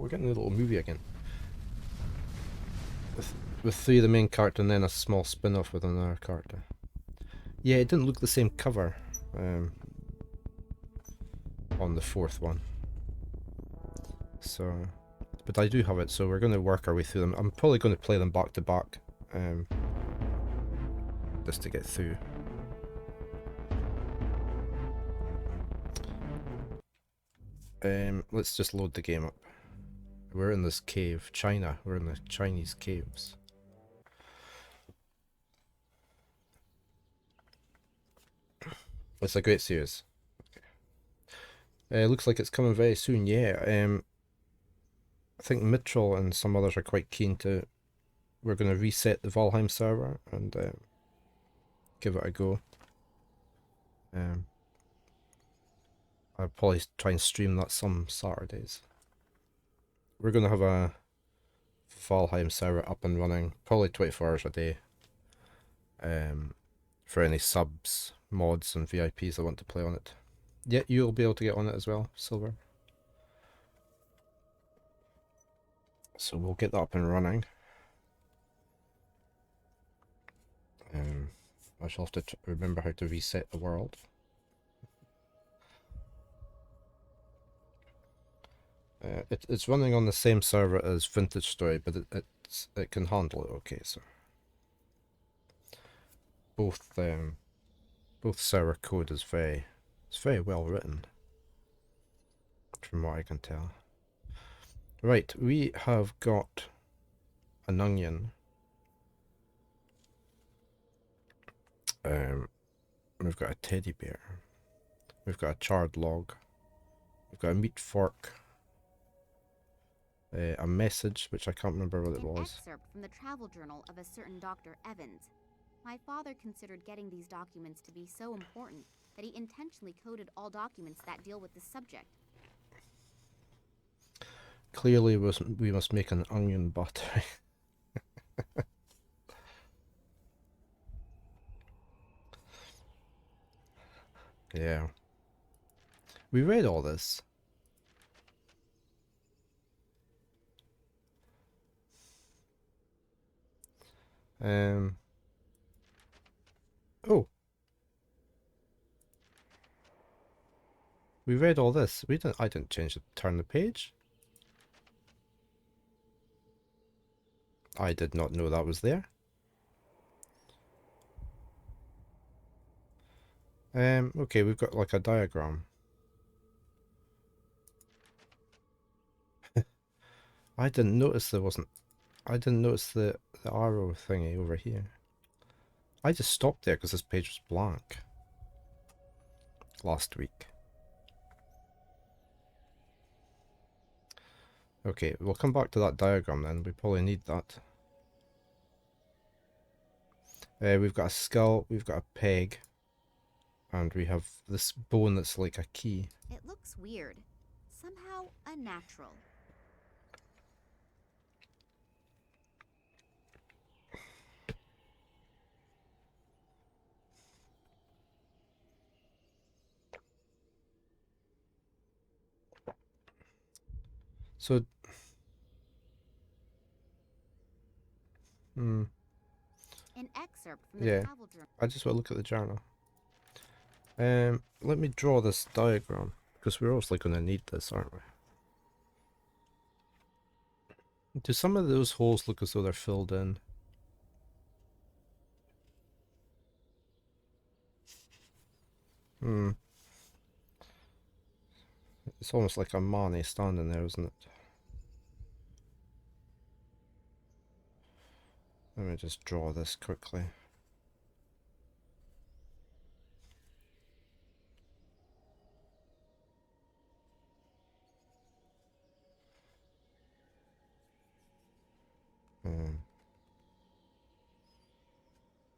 we're getting a little movie again. With three of the main character and then a small spin-off with another character. Yeah, it didn't look the same cover on the fourth one. So, but I do have it, so we're going to work our way through them. I'm probably going to play them back to back, just to get through. Let's just load the game up. We're in this cave, China. We're in the Chinese caves. It's a great series. Looks like it's coming very soon. Yeah. I think Mitchell and some others are quite keen to. We're going to reset the Valheim server and give it a go. I'll probably try and stream that some Saturdays. We're going to have a Valheim server up and running, probably 24 hours a day. For any subs, mods, and VIPs that want to play on it. Yeah, you'll be able to get on it as well, Silver. So we'll get that up and running. I shall have to remember how to reset the world. It's running on the same server as Vintage Story, but it can handle it okay. So both server code is very well written, from what I can tell. Right, we have got an onion. We've got a teddy bear. We've got a charred log. We've got a meat fork. A message, which I can't remember what it was. An excerpt from the travel journal of a certain Dr. Evans. My father considered getting these documents to be so important that he intentionally coded all documents that deal with the subject. Clearly, we must make an onion butter. Yeah. We read all this. Oh. We read all this. I didn't turn the page. I did not know that was there. Okay, we've got like a diagram. I didn't notice there wasn't. I didn't notice the arrow thingy over here. I just stopped there because this page was blank last week. Okay, we'll come back to that diagram then. We probably need that. We've got a skull, we've got a peg, and we have this bone that's like a key. It looks weird, somehow unnatural. So, An excerpt from the travel journal. I just want to look at the journal. Let me draw this diagram, because we're obviously going to need this, aren't we? Do some of those holes look as though they're filled in? It's almost like a Mani standing there, isn't it? Let me just draw this quickly.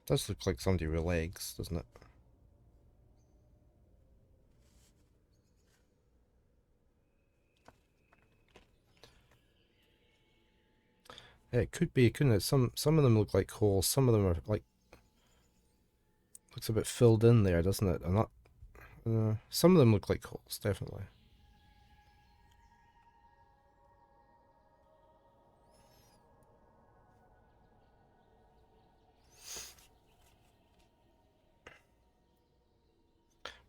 Does look like somebody with legs, doesn't it? Yeah, it could be, couldn't it? Some of them look like holes, some of them are like, looks a bit filled in there, doesn't it? And that, some of them look like holes, definitely.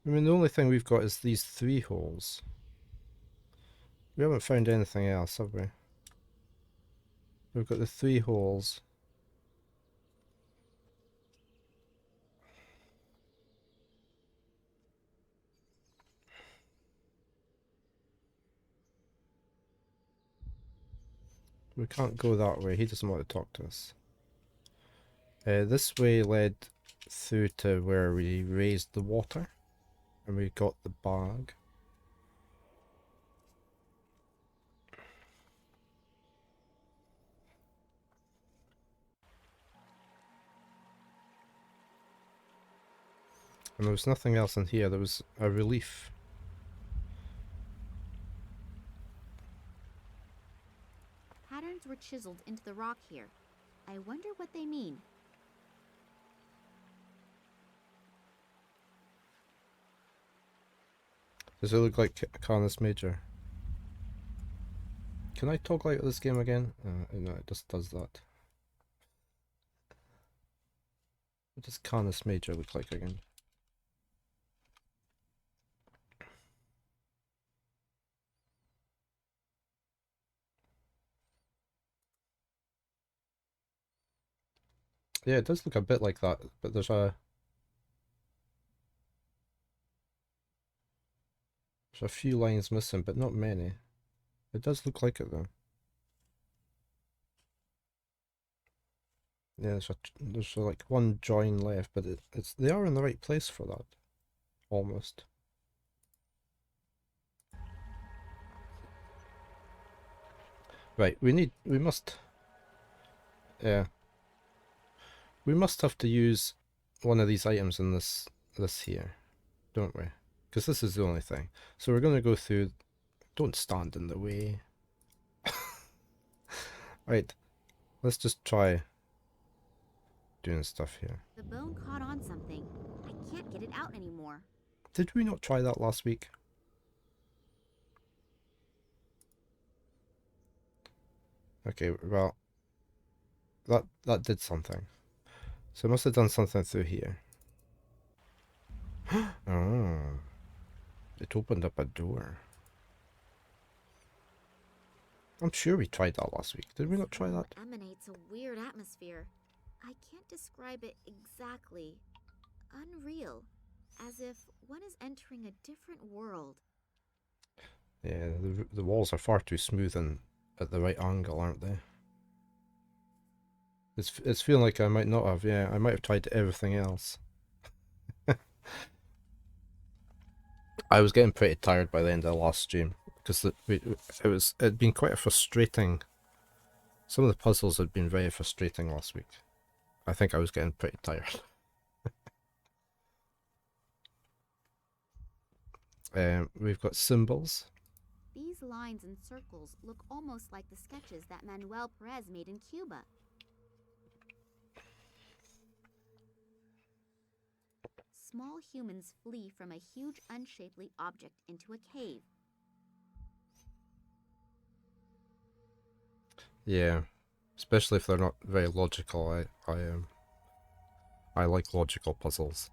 I mean, the only thing we've got is these 3 holes. We haven't found anything else, have we? We've got the 3 holes. We can't go that way. He doesn't want to talk to us. This way led through to where we raised the water. And we got the bag. And there was nothing else in here. There was a relief. Patterns were chiseled into the rock here. I wonder what they mean. Does it look like Canis Major? Can I talk like this game again? No, it just does that. What does Canis Major look like again? Yeah, it does look a bit like that, but there's a few lines missing, but not many. It does look like it though. Yeah, there's like one join left, but they are in the right place for that, almost. Right, yeah, we must have to use one of these items in this here, don't we? Because this is the only thing. So we're gonna go through. Don't stand in the way. Right, let's just try doing stuff here. The bone caught on something. I can't get it out anymore. Did we not try that last week? Okay, well, that did something. So it must have done something through here. Oh, it opened up a door. I'm sure we tried that last week. Did we not try that? Emanates a weird atmosphere. I can't describe it exactly. Unreal. As if one is entering a different world. Yeah, the walls are far too smooth and at the right angle, aren't they? It's feeling like I might not have. Yeah, I might have tried everything else. I was getting pretty tired by the end of the last stream because it'd been quite a frustrating. Some of the puzzles had been very frustrating last week. I think I was getting pretty tired. We've got symbols. These lines and circles look almost like the sketches that Manuel Perez made in Cuba. Small humans flee from a huge unshapely object into a cave. Yeah, especially if they're not very logical. I like logical puzzles.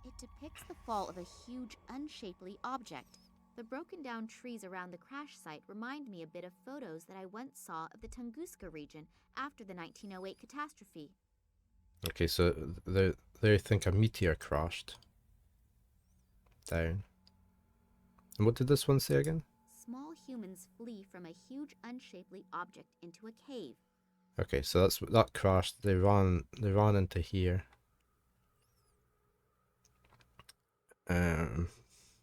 It depicts the fall of a huge unshapely object. The broken down trees around the crash site remind me a bit of photos that I once saw of the Tunguska region after the 1908 catastrophe. Okay, so they think a meteor crashed down. And what did this one say again? Small humans flee from a huge unshapely object into a cave. Okay, so that crashed. They ran into here.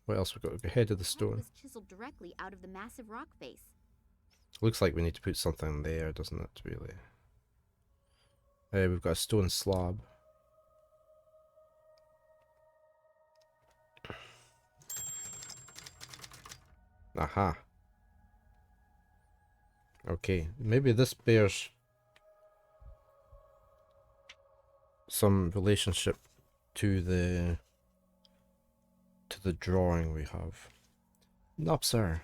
What else we got? We head of the stone. The head was chiseled directly out of the massive rock face. Looks like we need to put something there, doesn't it? Really. We've got a stone slab. Aha. Okay, maybe this bears some relationship to the drawing we have. Nope, sir.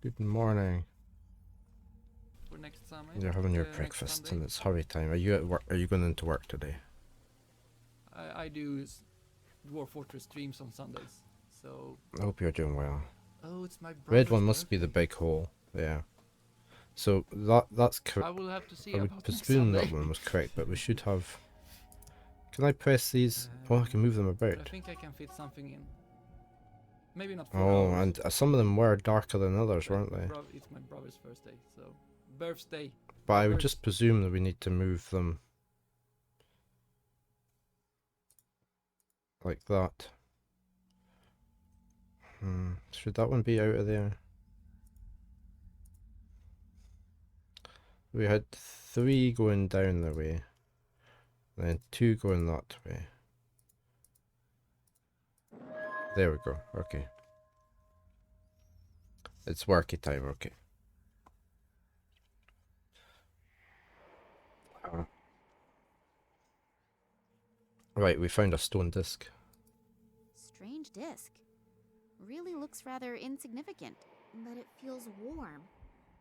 Good morning. For next summer. You're having your breakfast and it's hurry time. Are you at work? Are you going into work today? I do Dwarf Fortress streams on Sundays. So, I hope you're doing well. oh, it's my Red brother's one must be the birthday. big hole. Yeah. So that's I correct. will have to see I would about next presume Sunday. that one was correct, but we should have. Can I press these? Oh, I can move them But I about. think I can fit something in. Maybe not 4 Oh, hours. and some of them were darker than others, but weren't they? It's my brother's birthday, so birthday. But I would just presume that we need to move them like that. Should that one be out of there? We had 3 going down the way, then 2 going that way. There we go. Okay. It's worky time. Okay. Right, we found a stone disc. Strange disc. Really looks rather insignificant, but it feels warm.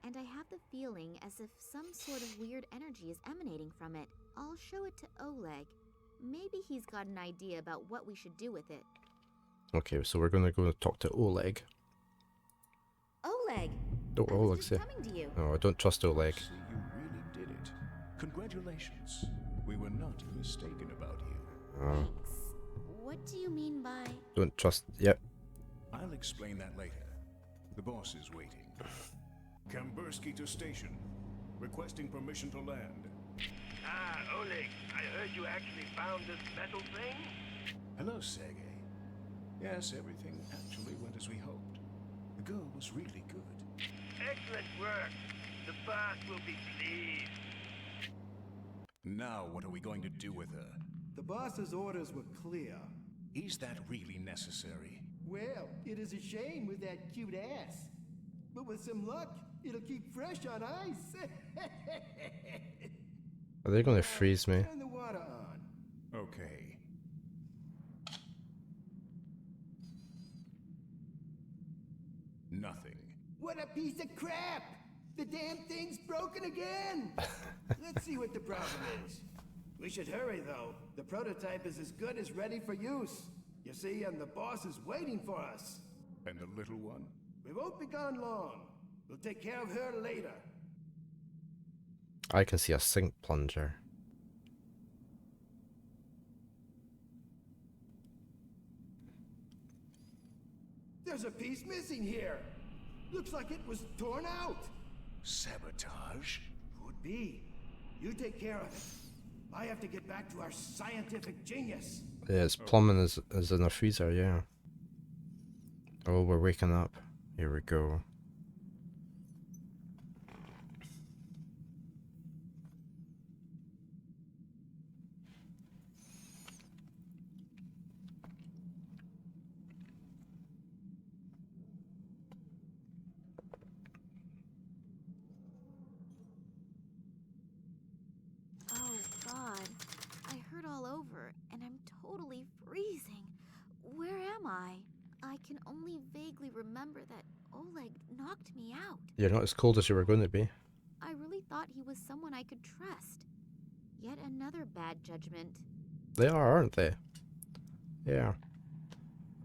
And I have the feeling as if some sort of weird energy is emanating from it. I'll show it to Oleg. Maybe he's got an idea about what we should do with it. Okay, so we're gonna go talk to Oleg. Oleg! Oh, I was Oleg's just here. coming to you. No, I don't trust Oleg. See, you really did it. Congratulations. We were not mistaken about you. Oh, Thanks. What do you mean by... don't trust. Yep. I'll explain that later. The boss is waiting. Kambursky to station. Requesting permission to land. Ah, Oleg, I heard you actually found this metal thing? Hello, Sergey. Yes, everything actually went as we hoped. The girl was really good. Excellent work. The boss will be pleased. Now what are we going to do with her? The boss's orders were clear. Is that really necessary? Well, it is a shame with that cute ass. But with some luck, it'll keep fresh on ice. Are they gonna freeze me? Turn the water on. Okay. Nothing. What a piece of crap! The damn thing's broken again! Let's see what the problem is. We should hurry, though. The prototype is as good as ready for use. You see, and the boss is waiting for us. And the little one? We won't be gone long. We'll take care of her later. I can see a sink plunger. There's a piece missing here. Looks like it was torn out. Sabotage? Could be. You take care of it. I have to get back to our scientific genius. Yeah, it's plumbing is in a freezer, yeah. Oh, we're waking up. Here we go. Oh, God. I hurt all over, and I'm totally freezing. Where am I? I can only vaguely remember that Oleg knocked me out. You're not as cold as you were going to be. I really thought he was someone I could trust. Yet another bad judgment. They are, aren't they? Yeah.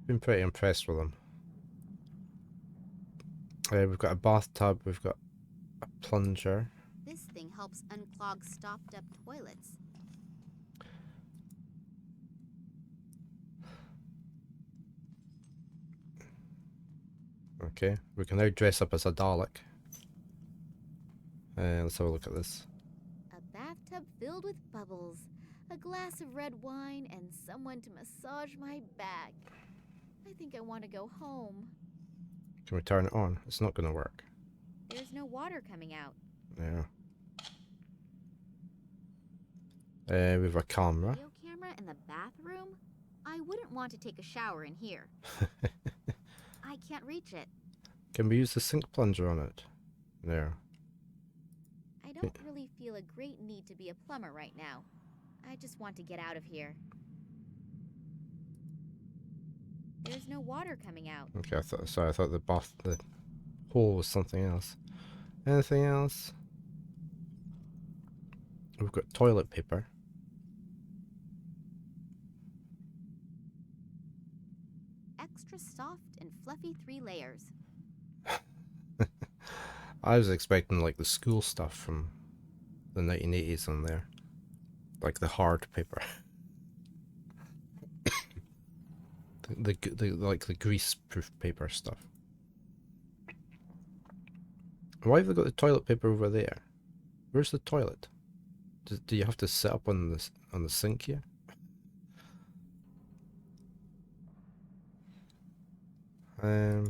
Been pretty impressed with them. We've got a bathtub, we've got a plunger. This thing helps unclog stopped up toilets. Okay, we can now dress up as a Dalek. Let's have a look at this. A bathtub filled with bubbles, a glass of red wine, and someone to massage my back. I think I want to go home. Can we turn it on? It's not going to work. There's no water coming out. Yeah. We have a camera. Video camera in the bathroom? I wouldn't want to take a shower in here. I can't reach it. Can we use the sink plunger on it? There. I don't really feel a great need to be a plumber right now. I just want to get out of here. There's no water coming out. Okay, I thought the hole was something else. Anything else? We've got toilet paper. 33 layers. I was expecting like the school stuff from the 1980s on there. Like the hard paper. the like the grease-proof paper stuff. Why have they got the toilet paper over there? Where's the toilet? Do you have to sit up on the sink here? Okay,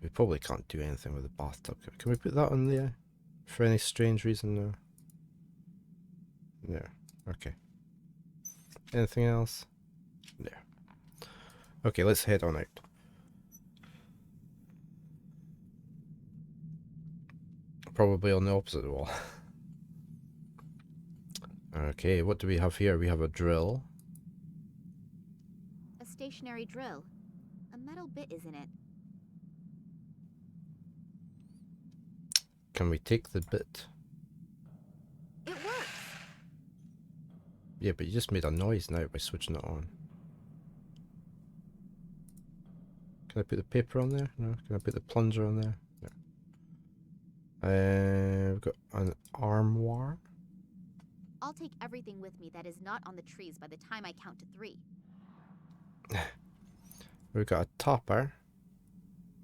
we probably can't do anything with the bathtub. Can we put that on there? For any strange reason? No. Yeah. Okay. Anything else? No. Okay, let's head on out. Probably on the opposite wall. Okay, what do we have here? We have a drill. A stationary drill. A metal bit is in it. Can we take the bit? It works! Yeah, but you just made a noise now by switching it on. Can I put the paper on there? No. Can I put the plunger on there? No. We've got an armoire. I'll take everything with me that is not on the trees by the time I count to 3. We've got a topper.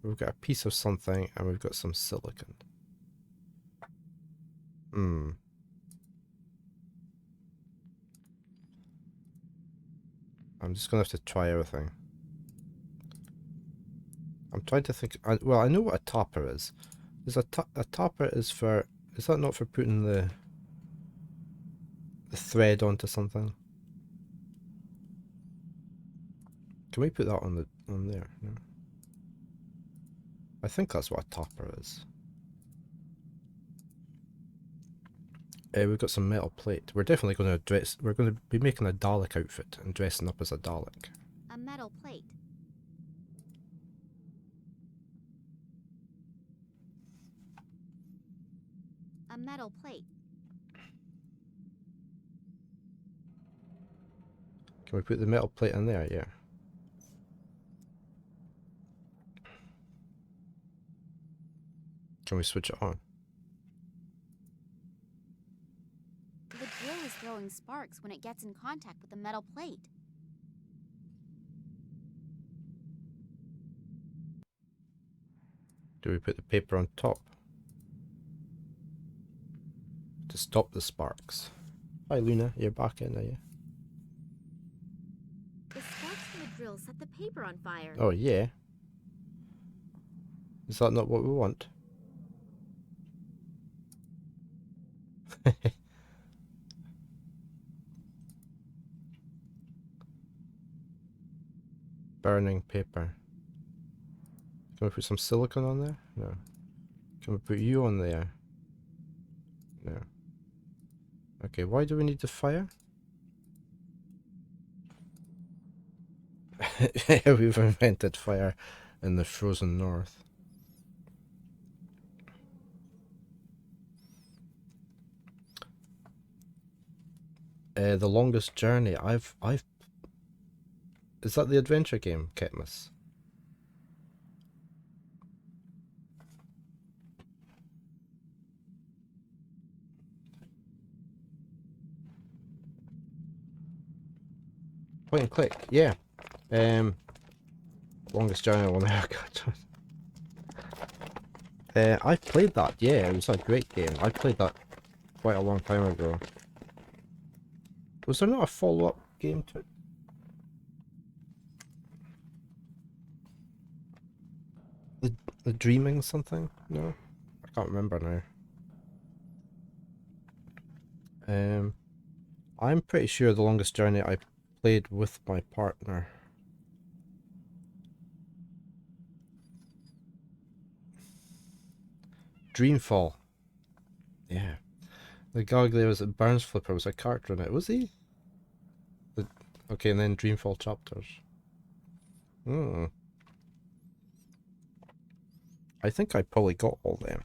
We've got a piece of something, and we've got some silicon. I'm just gonna have to try everything. I'm trying to think. Well, I know what a topper is. Is a topper is for? Is that not for putting the thread onto something? Can we put that on there? No. I think that's what a topper is. We've got some metal plate. We're definitely going to dress. We're going to be making a Dalek outfit and dressing up as a Dalek. A metal plate. A metal plate. Can we put the metal plate in there? Yeah. Can we switch it on? The drill is throwing sparks when it gets in contact with the metal plate. Do we put the paper on top? To stop the sparks. Hi Luna, you're back in, are you? The sparks from the drill set the paper on fire. Oh yeah. Is that not what we want? Burning paper. Can we put some silicone on there? No. Can we put you on there? No. Okay, why do we need the fire? We've invented fire in the frozen north. The longest journey. I've Is that the adventure game, Ketmus? Point and click, yeah. Longest journey on America. I played that, yeah, it was a great game. I played that quite a long time ago. Was there not a follow-up game to it? The Dreaming something? No? I can't remember now. I'm pretty sure the longest journey I played with my partner. Dreamfall. Yeah. The guy there was at Burns Flipper was a character in it, was he? Okay, and then Dreamfall chapters. Hmm. I think I probably got all them.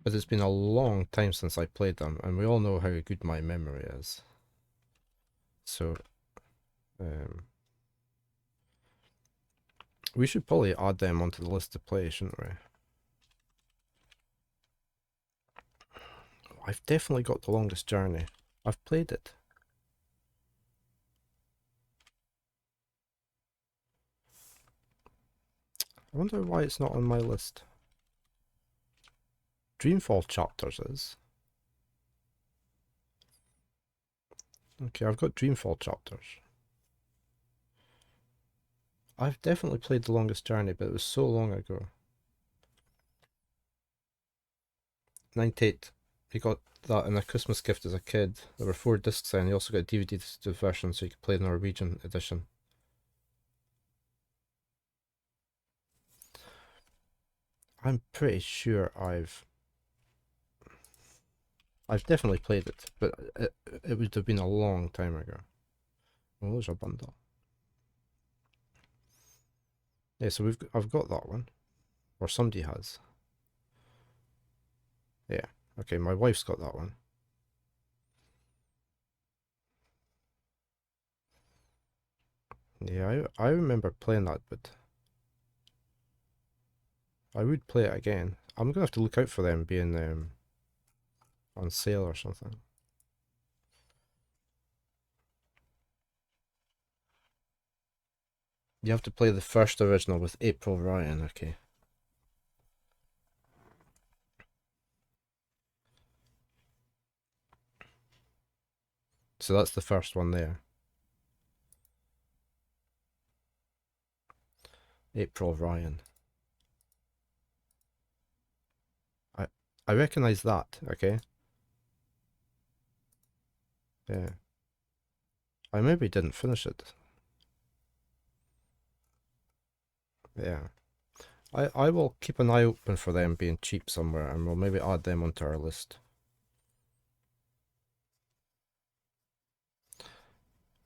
But it's been a long time since I played them, and we all know how good my memory is. So, we should probably add them onto the list to play, shouldn't we? I've definitely got The Longest Journey. I've played it. I wonder why it's not on my list. Dreamfall Chapters is. Okay, I've got Dreamfall Chapters. I've definitely played The Longest Journey, but it was so long ago. 98. He got that in a Christmas gift as a kid. There were 4 discs and he also got a DVD version so you could play the Norwegian edition. I'm pretty sure I've definitely played it, but it would have been a long time ago. Well, there's a bundle. Yeah, so I've got that one. Or somebody has. Yeah. Okay, my wife's got that one. Yeah, I remember playing that, but I would play it again. I'm gonna have to look out for them being on sale or something. You have to play the first original with April Ryan, okay. So that's the first one there. April Ryan. I recognize that, okay? Yeah. I maybe didn't finish it. Yeah. I will keep an eye open for them being cheap somewhere and we'll maybe add them onto our list.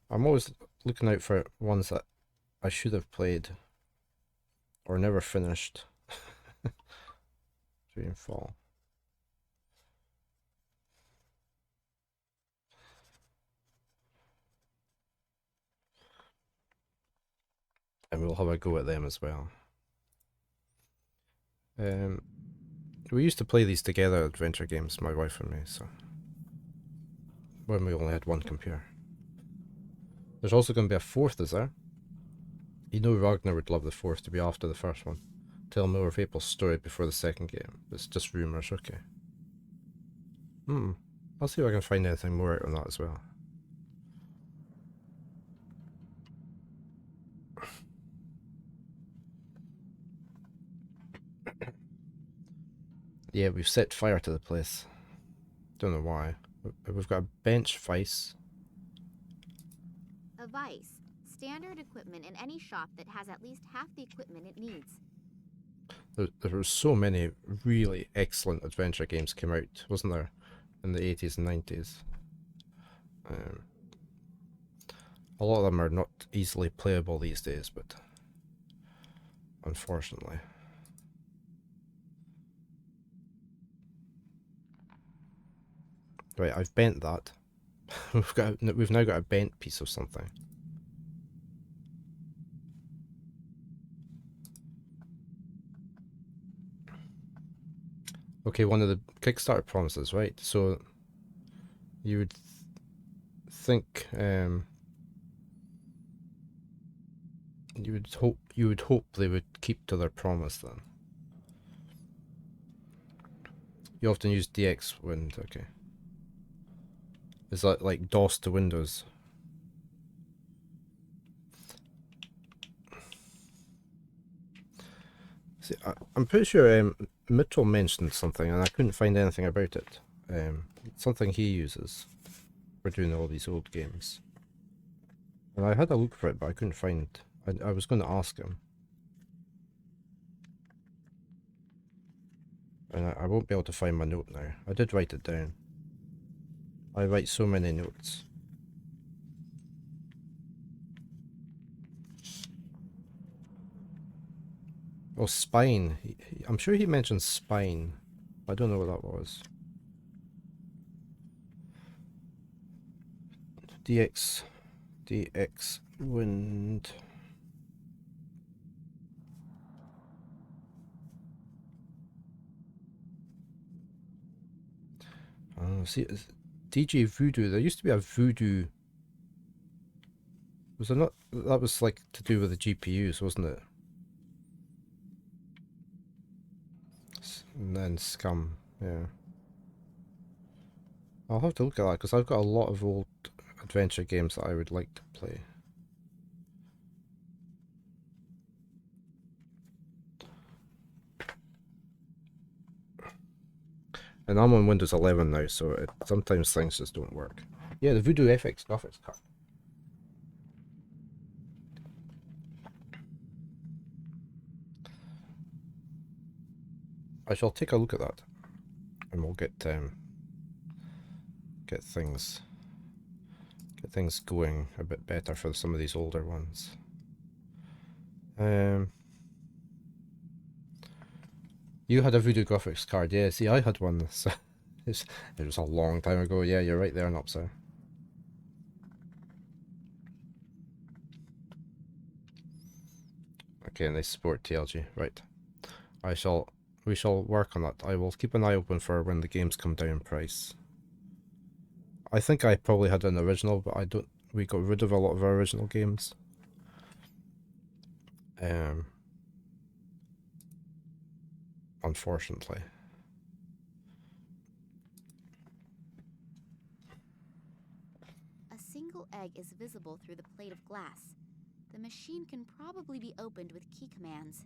I'm always looking out for ones that I should have played or never finished. Dreamfall. And we'll have a go at them as well. We used to play these together, adventure games, my wife and me, so when we only had one computer. There's also going to be a 4th, is there? You know Ragnar would love the 4th to be after the first one. Tell more of April's story before the second game. It's just rumours, okay. I'll see if I can find anything more out on that as well. Yeah, we've set fire to the place. Don't know why. We've got a bench vice. A vice. Standard equipment in any shop that has at least half the equipment it needs. There were so many really excellent adventure games came out, wasn't there? In the 80s and 90s. A lot of them are not easily playable these days, but unfortunately. Right, I've bent that. We've now got a bent piece of something. Okay, one of the Kickstarter promises, right? So you would think you would hope they would keep to their promise then. You often use DX Wind, okay. Is that like DOS to Windows? See, I'm pretty sure Mitchell mentioned something and I couldn't find anything about it. Something he uses for doing all these old games. And I had a look for it, but I couldn't find it. I was going to ask him. And I won't be able to find my note now. I did write it down. I write so many notes. Oh, Spine. I'm sure he mentioned Spine. I don't know what that was. DX DX Wind. See, DJ Voodoo. There used to be a Voodoo. Was there not? That was like to do with the GPUs, wasn't it? And then Scum, yeah. I'll have to look at that because I've got a lot of old adventure games that I would like to play. And I'm on Windows 11 now, so sometimes things just don't work. Yeah, the Voodoo FX graphics card. I shall take a look at that, and we'll get things going a bit better for some of these older ones. You had a Voodoo graphics card, yeah. See, I had one. So it was a long time ago. Yeah, you're right there, Nopsa. Okay, and they support TLG, right? We shall work on that. I will keep an eye open for when the games come down in price. I think I probably had an original, but I don't. We got rid of a lot of our original games. Unfortunately. A single egg is visible through the plate of glass. The machine can probably be opened with key commands.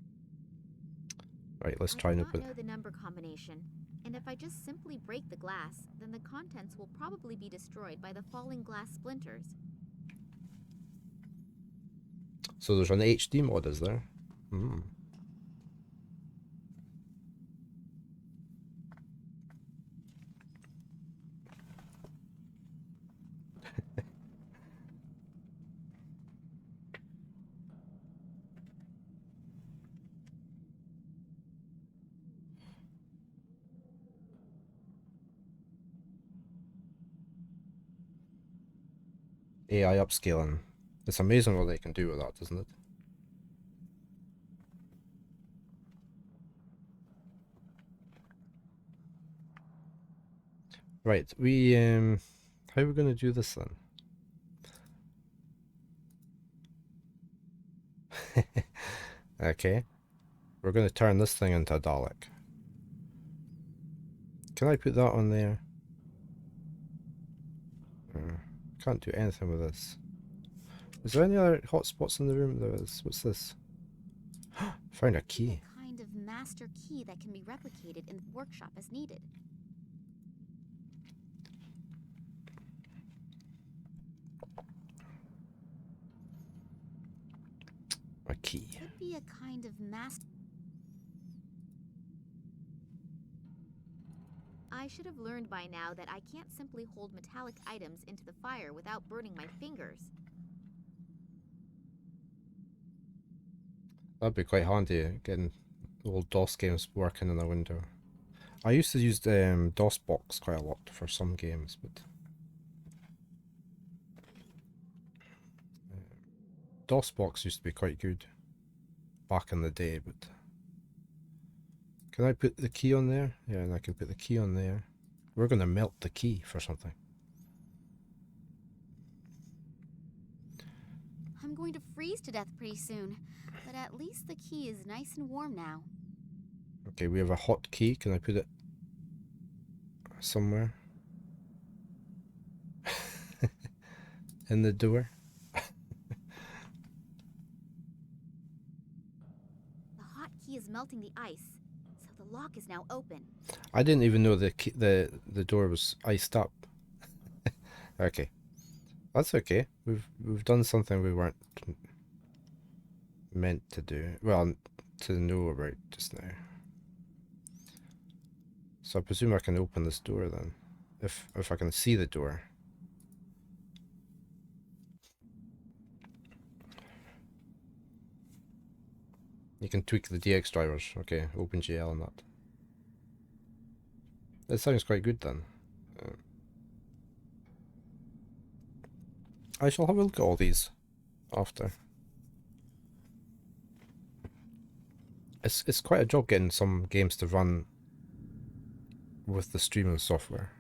Right, let's try and open. I do not know the number combination, and if I just simply break the glass, then the contents will probably be destroyed by the falling glass splinters. So there's an HD mod, is there? Hmm. AI upscaling. It's amazing what they can do with that, isn't it? Right, how are we going to do this then? Okay, we're going to turn this thing into a Dalek. Can I put that on there? Can't do anything with this. Is there any other hotspots in the room? There is. What's this? Found a key. A kind of master key that can be replicated in the workshop as needed. A key. Could be a kind of master. I should have learned by now that I can't simply hold metallic items into the fire without burning my fingers. That'd be quite handy, getting old DOS games working in the window. I used to use DOSBox quite a lot for some games, but DOSBox used to be quite good back in the day, but can I put the key on there? Yeah, and I can put the key on there. We're going to melt the key for something. I'm going to freeze to death pretty soon, but at least the key is nice and warm now. Okay, we have a hot key. Can I put it somewhere? In the door? The hot key is melting the ice, so the lock is now open. I didn't even know the door was iced up. Okay, that's okay. We've done something we weren't meant to do. Well, to know about just now. So I presume I can open this door then, if I can see the door. You can tweak the DX drivers. Okay, OpenGL and that. That sounds quite good then. I shall have a look at all these after. It's quite a job getting some games to run with the streaming software,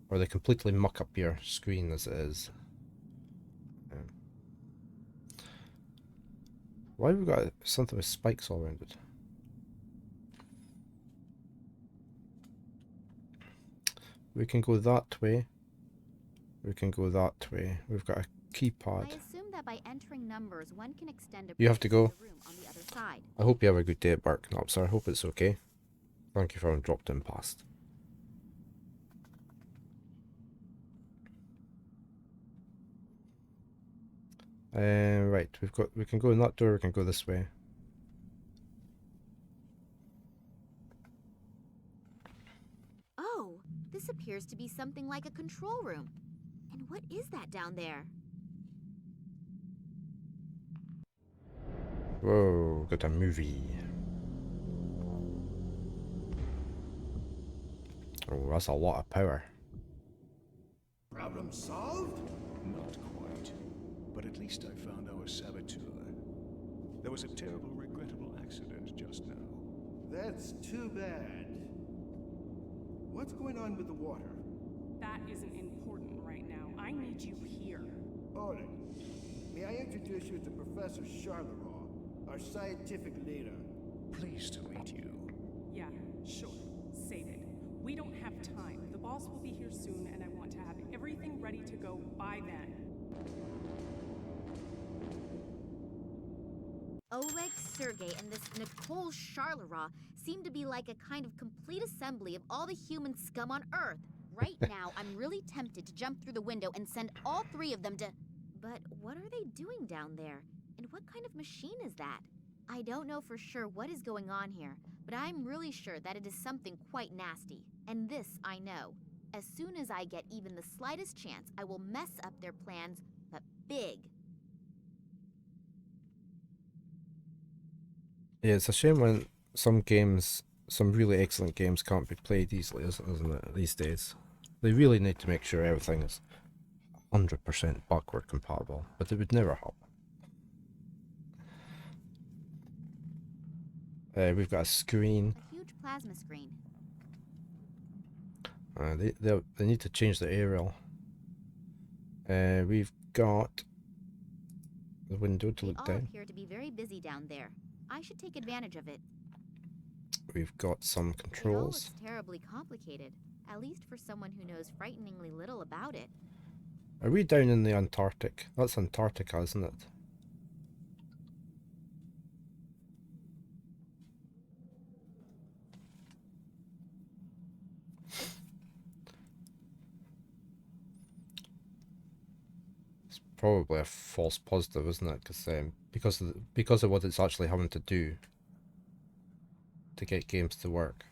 or they completely muck up your screen as it is. Yeah. Why have we got something with spikes all around it? We can go that way. We can go that way. We've got a keypad. I assume that by entering numbers, one can extend a You have to bridge go. the room on the other side. I hope you have a good day at work, Knopser. I hope it's okay. Thank you for having dropped in past. Right, we can go in that door, we can go this way. Oh, this appears to be something like a control room. And what is that down there? Whoa, got a movie. Oh, that's a lot of power. Problem solved? Not quite. But at least I found our saboteur. There was a terrible, regrettable accident just now. That's too bad. What's going on with the water? That isn't important right now. I need you here. Oleg, may I introduce you to Professor Charleroi, our scientific leader? Pleased to meet you. Yeah, sure. Save it. We don't have time. The boss will be here soon, and I want to have everything ready to go by then. Oleg, Sergey, and this Nicole Charleroi seem to be like a kind of complete assembly of all the human scum on Earth. Right now, I'm really tempted to jump through the window and send all three of them to... But what are they doing down there? And what kind of machine is that? I don't know for sure what is going on here, but I'm really sure that it is something quite nasty. And this I know. As soon as I get even the slightest chance, I will mess up their plans, but big. Yeah, it's a shame when some games, some really excellent games, can't be played easily, isn't it, these days? They really need to make sure everything is 100% backward compatible, but it would never happen. We've got a screen. A huge plasma screen. They need to change the aerial. We've got the window to They look all down. appear to be very busy down there. I should take advantage of it. We've got some It all controls. looks terribly complicated, at least for someone who knows frighteningly little about it. Are we down in the Antarctic? That's Antarctica, isn't it? It's probably a false positive, isn't it? Because of what it's actually having to do to get games to work.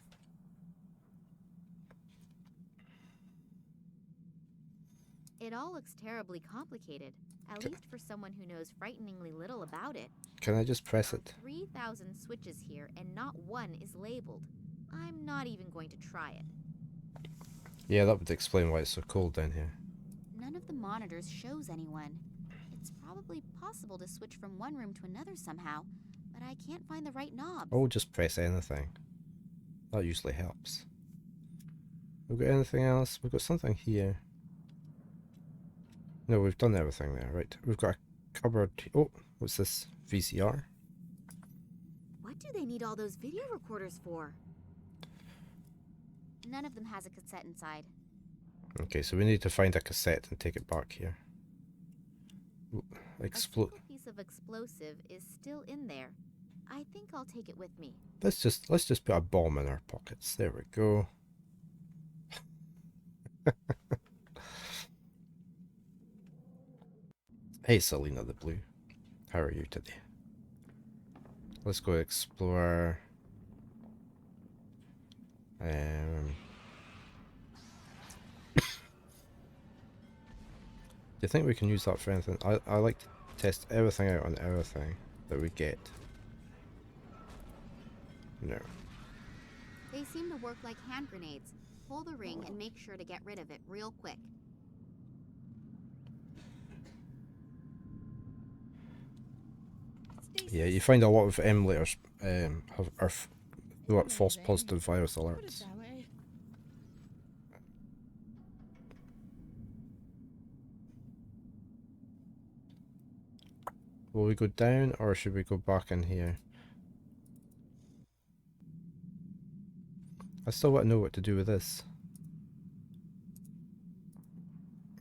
It all looks terribly complicated, at Okay. least for someone who knows frighteningly little about it. Can I just press There are it? 3,000 switches here, and not one is labeled. I'm not even going to try it. Yeah, that would explain why it's so cold down here. None of the monitors shows anyone. It's probably possible to switch from one room to another somehow, but I can't find the right knobs. Oh, just press anything. That usually helps. We've got anything else? We've got something here. No, we've done everything there, right? We've got a cupboard. Oh, what's this? VCR? What do they need all those video recorders for? None of them has a cassette inside. Okay, so we need to find a cassette and take it back here. A Explode. single piece of explosive is still in there. I think I'll take it with me. Let's just put a bomb in our pockets. There we go. Hey, Selena the Blue. How are you today? Let's go explore. Do you think we can use that for anything? I like to test everything out on everything that we get. No. They seem to work like hand grenades. Pull the ring and make sure to get rid of it real quick. Yeah, you find a lot of emulators throw up false positive virus alerts. Will we go down or should we go back in here? I still want to know what to do with this.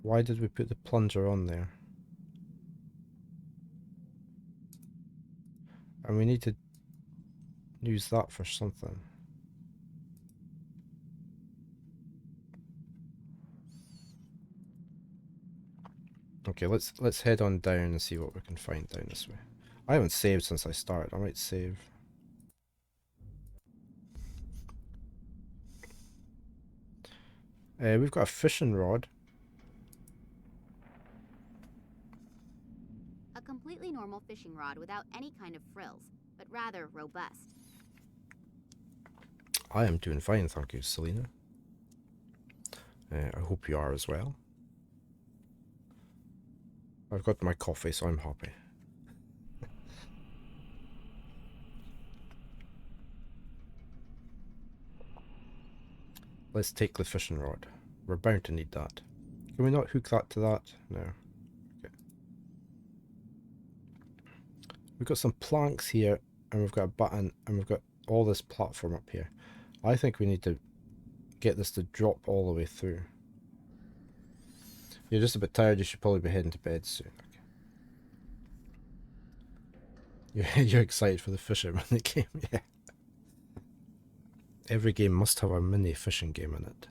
Why did we put the plunger on there? And we need to use that for something. Okay, let's head on down and see what we can find down this way. I haven't saved since I started. I might save. We've got a fishing rod. A completely normal fishing rod without any kind of frills, but rather robust. I am doing fine, thank you, Selena. I hope you are as well. I've got my coffee, so I'm happy. Let's take the fishing rod. We're bound to need that. Can we not hook that to that? No. Okay. We've got some planks here, and we've got a button, and we've got all this platform up here. I think we need to get this to drop all the way through. If you're just a bit tired, you should probably be heading to bed soon. Okay. You're excited for the fishing game, yeah. Every game must have a mini fishing game in it.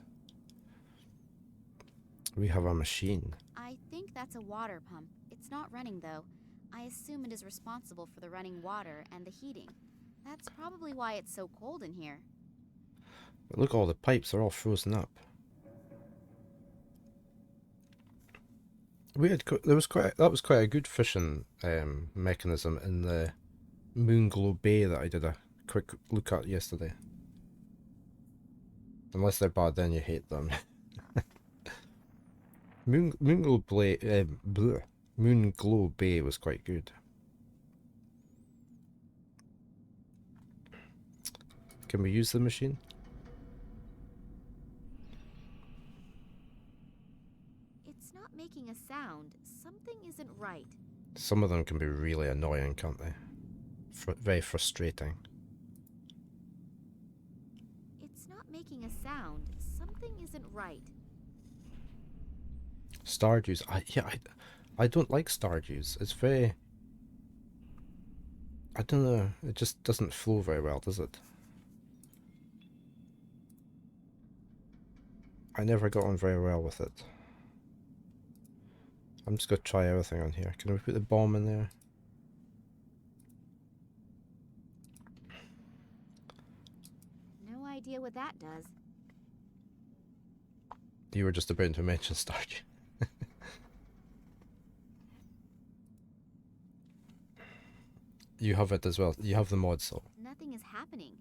We have a machine. I think that's a water pump. It's not running though. I assume it is responsible for the running water and the heating. That's probably why it's so cold in here. But look, all the pipes are all frozen up. That was quite a good fishing mechanism in the Moonglow Bay that I did a quick look at yesterday. Unless they're bad, then you hate them. Moonglow Bay was quite good. Can we use the machine? It's not making a sound. Something isn't right. Some of them can be really annoying, can't they? Very frustrating. It's not making a sound. Something isn't right. Stardew's. I don't like Stardew's. It's very... I don't know. It just doesn't flow very well, does it? I never got on very well with it. I'm just going to try everything on here. Can we put the bomb in there? No idea what that does. You were just about to mention Stardew. You have it as well. You have the mod, so Nothing is happening.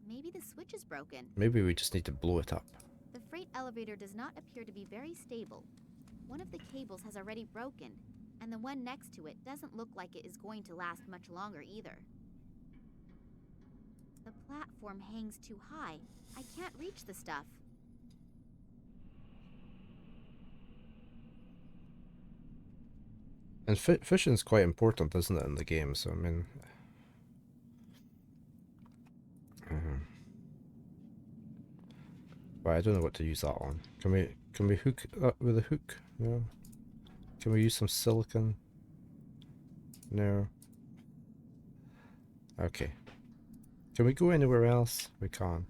Maybe the switch is broken. maybe we just need to blow it up. The freight elevator does not appear to be very stable. One of the cables has already broken, and the one next to it doesn't look like it is going to last much longer either. The platform hangs too high. I can't reach the stuff. And fishing's quite important, isn't it, in the game? So I mean, but I don't know what to use that on. Can we hook that with a hook? No. Can we use some silicon? No. Okay. Can we go anywhere else? We can.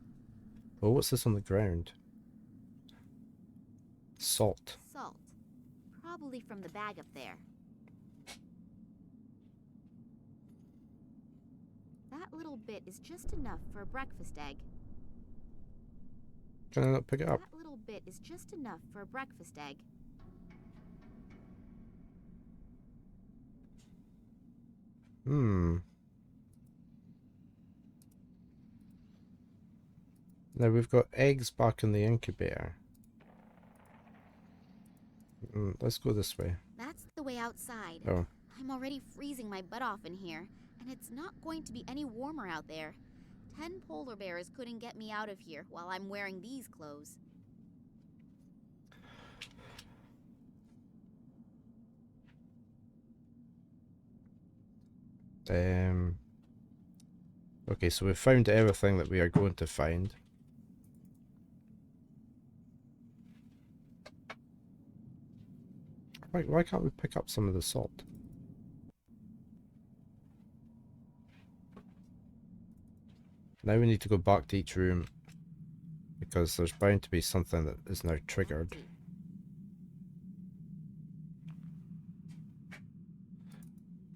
Oh, what's this on the ground? Salt. Salt. Probably from the bag up there. That little bit is just enough for a breakfast egg. Can I not pick it up? That little bit is just enough for a breakfast egg. Hmm. Now we've got eggs back in the incubator. Let's go this way. That's the way outside. Oh. I'm already freezing my butt off in here. And it's not going to be any warmer out there. 10 polar bears couldn't get me out of here while I'm wearing these clothes. Okay, so we've found everything that we are going to find. Why can't we pick up some of the salt? Now we need to go back to each room because there's bound to be something that is now triggered.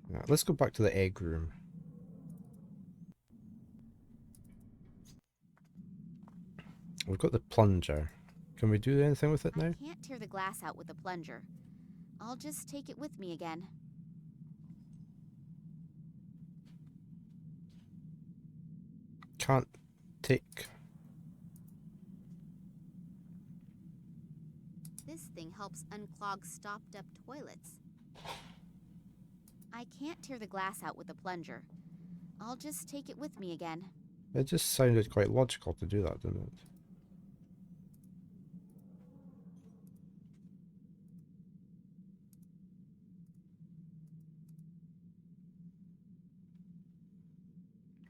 Now, let's go back to the egg room. We've got the plunger. Can we do anything with it now? I can't tear the glass out with a plunger. I'll just take it with me again. Can't take... This thing helps unclog stopped-up toilets. I can't tear the glass out with a plunger. I'll just take it with me again. It just sounded quite logical to do that, didn't it?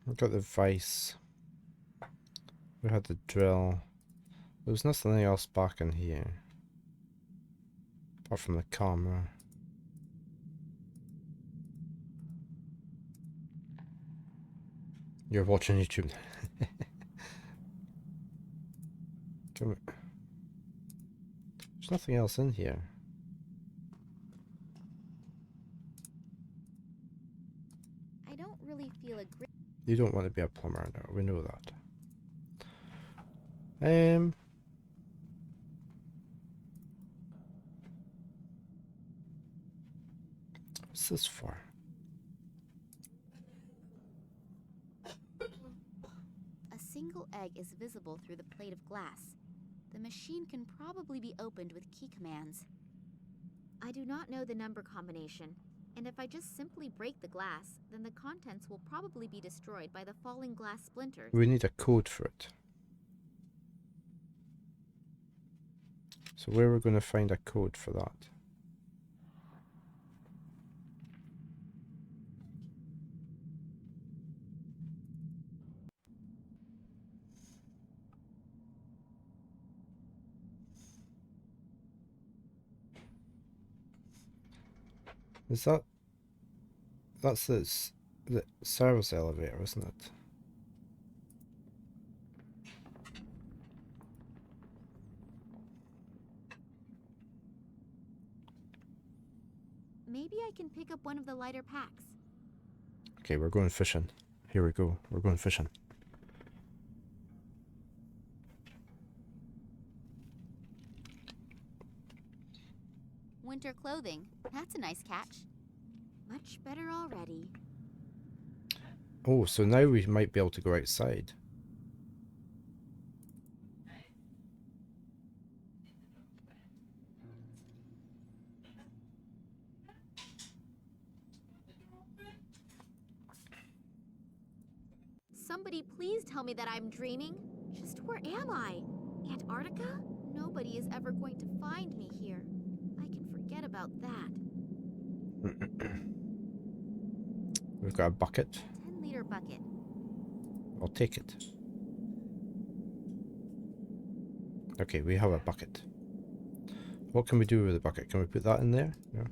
We got the vice. We had the drill. There was nothing else back in here. Apart from the camera. You're watching YouTube. There's nothing else in here. I don't really feel a grip. You don't want to be a plumber now, we know that. What's this for? A single egg is visible through the plate of glass. The machine can probably be opened with key commands. I do not know the number combination, and if I just simply break the glass, then the contents will probably be destroyed by the falling glass splinters. We need a code for it. So where are we going to find a code for that? Is that... That's the service elevator, isn't it? Maybe I can pick up one of the lighter packs. Okay, we're going fishing. Here we go. We're going fishing. Winter clothing. That's a nice catch. Much better already. Oh, so now we might be able to go outside. Somebody please tell me that I'm dreaming. Just where am I? Antarctica? Nobody is ever going to find me here. I can forget about that. We've got a bucket. 10-liter bucket. I'll take it. Okay, we have a bucket. What can we do with the bucket? Can we put that in there? No.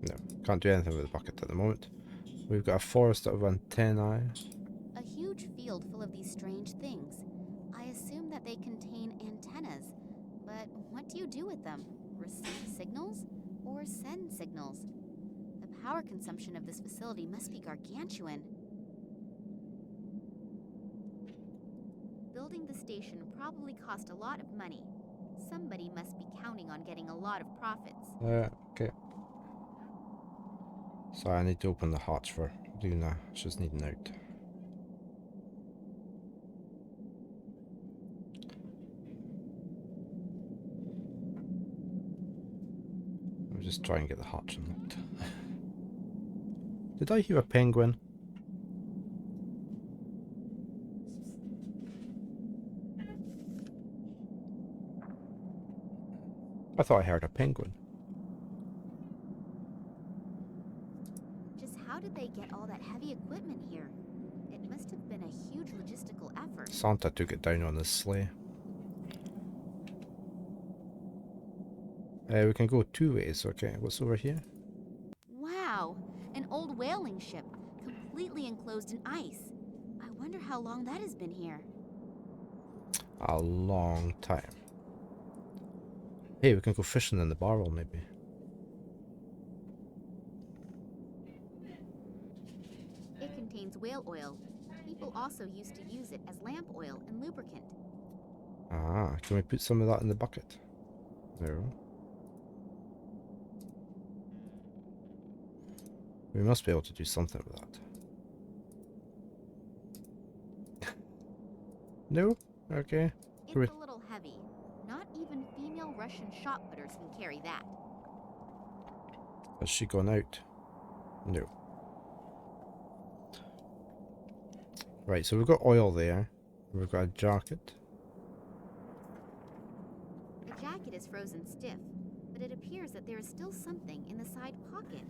No, can't do anything with the bucket at the moment. We've got a forest of antennae. A huge field full of these strange things. I assume that they contain antennas. But what do you do with them? Receive signals? Or send signals? The power consumption of this facility must be gargantuan. Building the station probably cost a lot of money. Somebody must be counting on getting a lot of profits. Okay. So I need to open the hatch for Luna. She's needing out. I'll just try and get the hatch unlocked. Did I hear a penguin? I thought I heard a penguin. Just how did they get all that heavy equipment here? It must have been a huge logistical effort. Santa took it down on his sleigh. We can go 2 ways. Okay, what's over here? Wow, an old whaling ship, completely enclosed in ice. I wonder how long that has been here. A long time. Hey, we can go fishing in the barrel, maybe. It contains whale oil. People also used to use it as lamp oil and lubricant. Ah, can we put some of that in the bucket? No. We must be able to do something with that. No? Okay. It's a little heavy. Not even female Russian shot putters can carry that. Has she gone out? No. Right, so we've got oil there. We've got a jacket. The jacket is frozen stiff, but it appears that there is still something in the side pocket.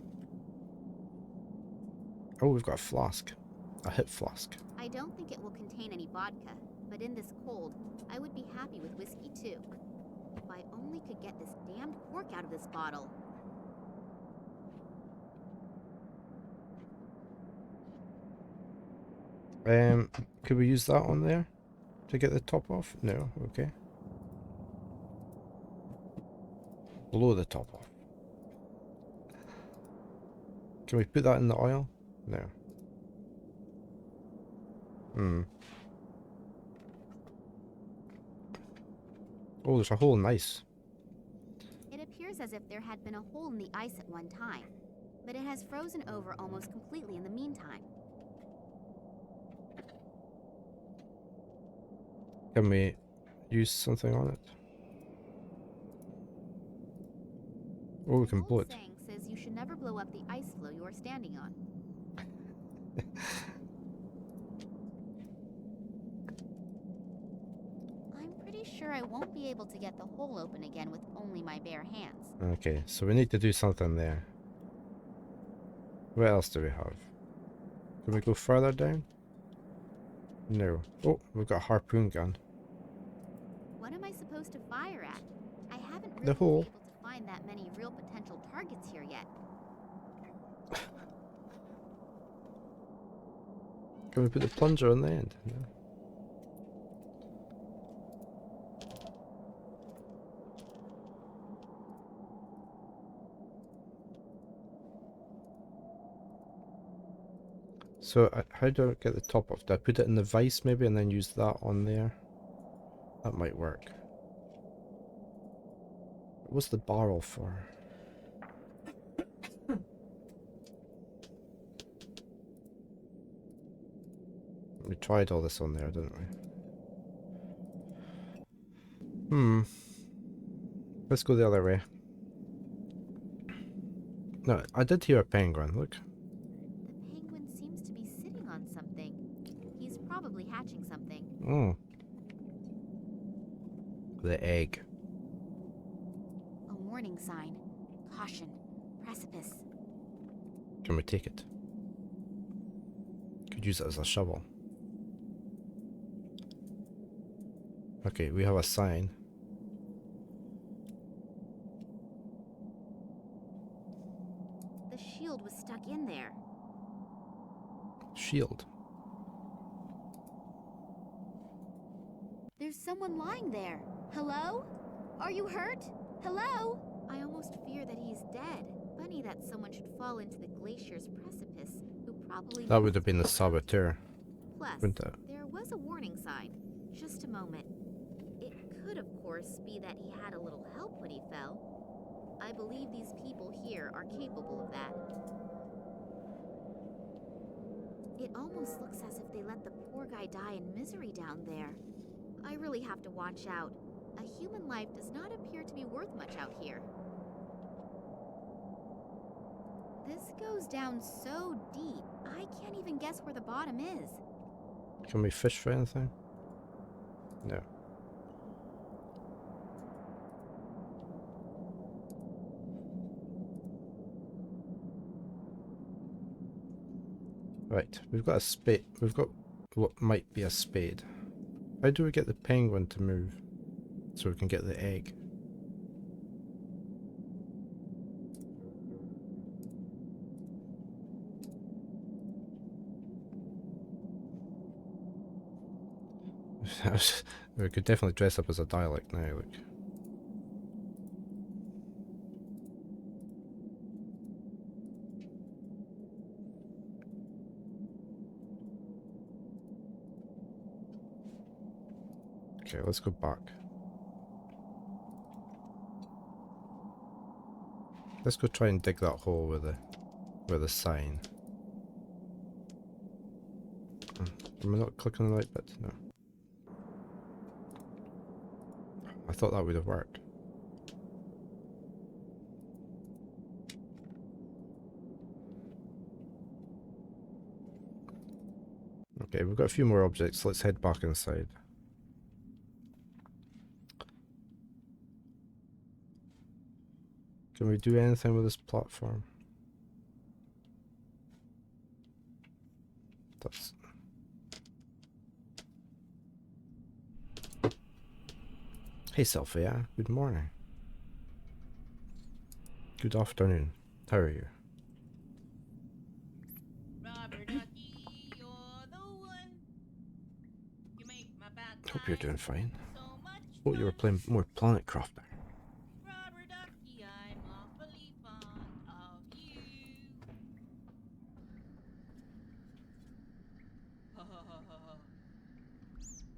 Oh, we've got a flask. A hip flask. I don't think it will contain any vodka, but in this cold, I would be happy with whiskey too. If I only could get this damned cork out of this bottle. Could we use that on there to get the top off? No, okay. Blow the top off. Can we put that in the oil? No. Oh, there's a hole in ice. It appears as if there had been a hole in the ice at one time, but it has frozen over almost completely in the meantime. Can we use something on it? Oh, we can An blow old it. saying says you should never blow up the ice floe you are standing on. I'm pretty sure I won't be able to get the hole open again with only my bare hands. Okay, so we need to do something there. What else do we have? Can we go further down? No. Oh, we've got a harpoon gun. What am I supposed to fire at? I haven't really The hole. been able to find that many real potential targets here yet. Can we put the plunger on the end? No. So, how do I get the top off? Do I put it in the vise maybe and then use that on there? That might work. What's the barrel for? We tried all this on there, didn't we? Let's go the other way. No, I did hear a penguin, look. The penguin seems to be sitting on something. He's probably hatching something. Oh. The egg. A warning sign. Caution. Precipice. Can we take it? Could use it as a shovel. Okay, we have a sign. The shield was stuck in there. Shield. There's someone lying there. Hello? Are you hurt? Hello? I almost fear that he's dead. Funny that someone should fall into the glacier's precipice, who probably... That would have been the saboteur, Plus, wouldn't it? there was a warning sign. Just a moment. It could, of course, be that he had a little help when he fell. I believe these people here are capable of that. It almost looks as if they let the poor guy die in misery down there. I really have to watch out. A human life does not appear to be worth much out here. This goes down so deep, I can't even guess where the bottom is. Can we fish for anything? No. Right, we've got a spade. We've got what might be a spade. How do we get the penguin to move so we can get the egg? We could definitely dress up as a dialect now, look. Okay, let's go back. Let's go try and dig that hole with the sign. Am I not clicking the right bit? No. I thought that would have worked. Okay, we've got a few more objects. Let's head back inside. Can we do anything with this platform? That's... Hey Sophia, good morning. Good afternoon. How are you? Hope you're doing fine. Hope you were playing more Planetcraft there.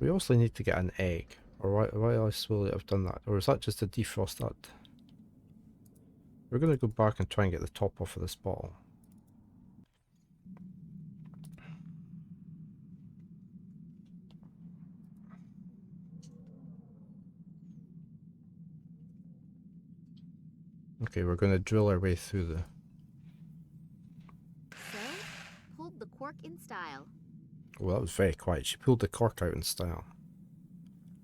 We also need to get an egg. Or why else will it have done that? Or is that just to defrost that? We're going to go back and try and get the top off of this bottle. Okay, we're going to drill our way through the... So, pulled the cork in style. Well, that was very quiet. She pulled the cork out in style.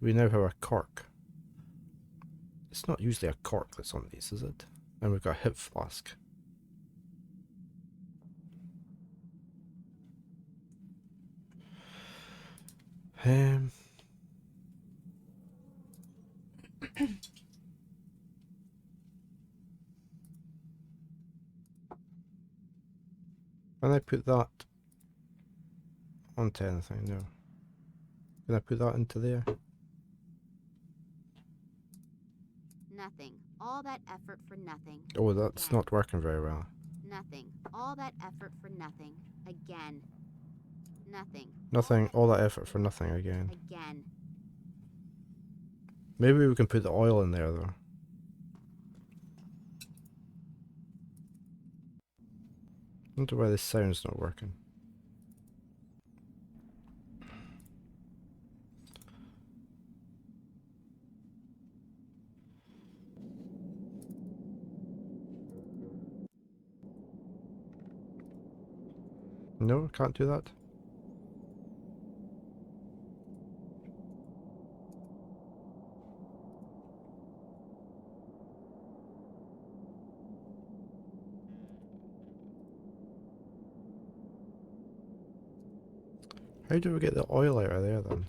We now have a cork. It's not usually a cork that's on these, is it? And we've got a hip flask. Can I put that onto anything? No. Can I put that into there? Nothing. All that effort for nothing. Oh, that's Again. not working very well. Nothing. All that effort for nothing. Again. Nothing. Nothing, all that effort for nothing again. Again. Maybe we can put the oil in there though. I wonder why this sound's not working. No, can't do that. How do we get the oil out of there then?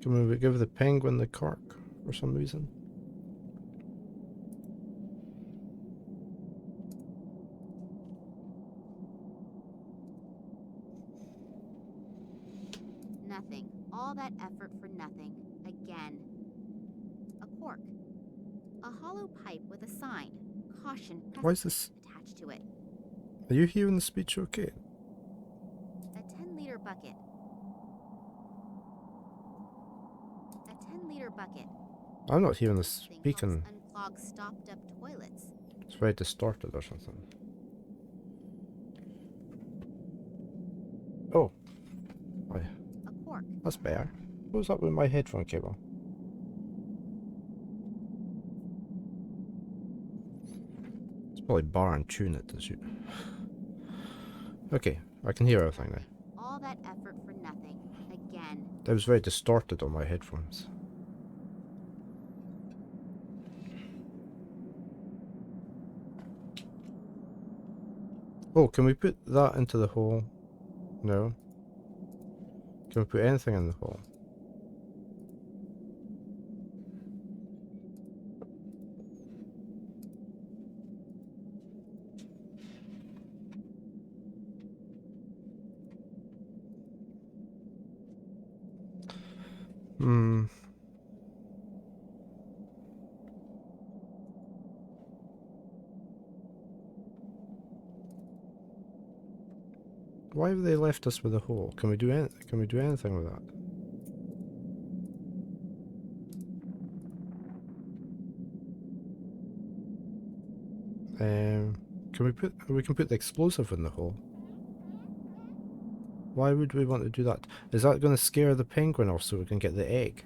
Can we give the penguin the cork for some reason? Nothing. All that effort for nothing. Again. A cork. A hollow pipe with a sign. Caution. Why is this? Attached to it. Are you hearing the speech okay? A 10-liter bucket. bucket. I'm not hearing the This thing helps speaking. unclog stopped-up toilets. It's very distorted or something. Oh. Oh, yeah. A cork. That's better. What was up with my headphone cable? It's probably bar and tune it to shoot. Okay, I can hear everything now. All that effort for nothing. Again. It was very distorted on my headphones. Oh, can we put that into the hole? No. Can we put anything in the hole? Hmm. Why have they left us with a hole? Can we do anything with that? We can put the explosive in the hole. Why would we want to do that? Is that going to scare the penguin off so we can get the egg?